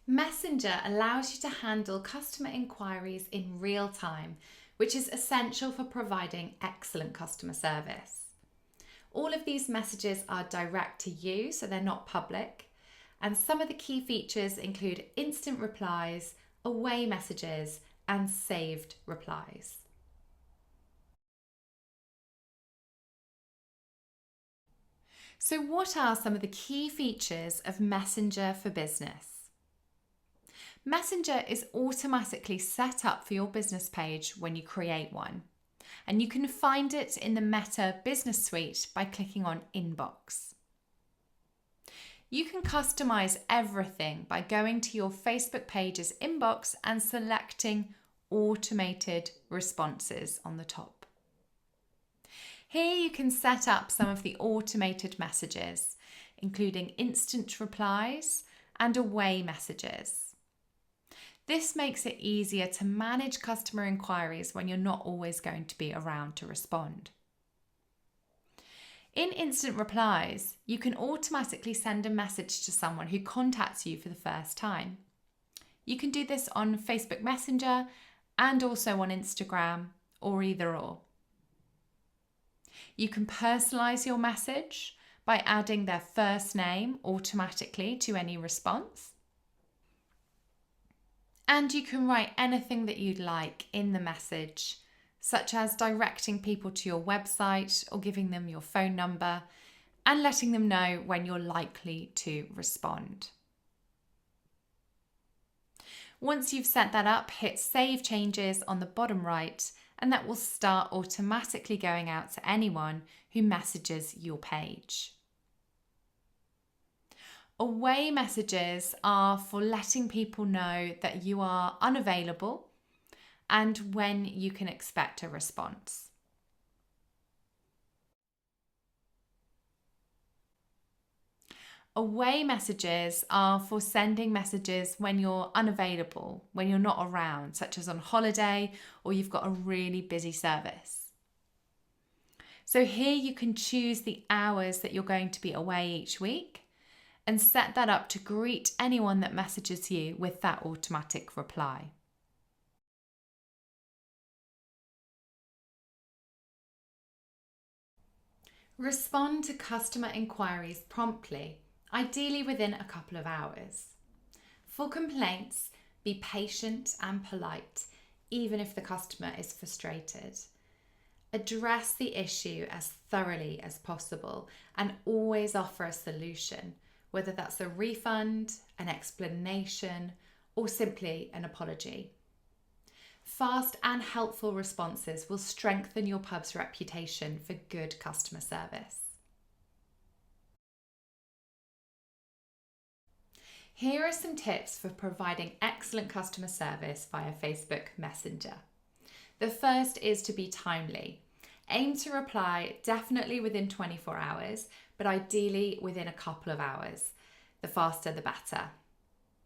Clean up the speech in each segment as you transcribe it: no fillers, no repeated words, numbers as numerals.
Messenger allows you to handle customer inquiries in real time, which is essential for providing excellent customer service. All of these messages are direct to you, so they're not public. And some of the key features include instant replies, away messages, and saved replies. So what are some of the key features of Messenger for Business? Messenger is automatically set up for your business page when you create one, and you can find it in the Meta Business Suite by clicking on Inbox. You can customize everything by going to your Facebook page's inbox and selecting Automated Responses on the top. Here you can set up some of the automated messages, including instant replies and away messages. This makes it easier to manage customer inquiries when you're not always going to be around to respond. In instant replies, you can automatically send a message to someone who contacts you for the first time. You can do this on Facebook Messenger and also on Instagram, or either or. You can personalize your message by adding their first name automatically to any response. And you can write anything that you'd like in the message, such as directing people to your website or giving them your phone number and letting them know when you're likely to respond. Once you've set that up, hit Save Changes on the bottom right, and that will start automatically going out to anyone who messages your page. Away messages are for letting people know that you are unavailable and when you can expect a response. Away messages are for sending messages when you're unavailable, when you're not around, such as on holiday or you've got a really busy service. So here you can choose the hours that you're going to be away each week and set that up to greet anyone that messages you with that automatic reply. Respond to customer inquiries promptly, ideally within a couple of hours. For complaints, be patient and polite, even if the customer is frustrated. Address the issue as thoroughly as possible and always offer a solution, whether that's a refund, an explanation, or simply an apology. Fast and helpful responses will strengthen your pub's reputation for good customer service. Here are some tips for providing excellent customer service via Facebook Messenger. The first is to be timely. Aim to reply definitely within 24 hours, but ideally within a couple of hours. The faster the better.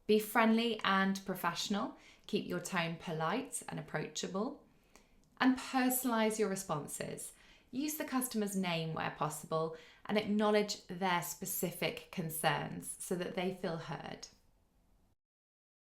Be friendly and professional. Keep your tone polite and approachable. And personalise your responses. Use the customer's name where possible and acknowledge their specific concerns so that they feel heard.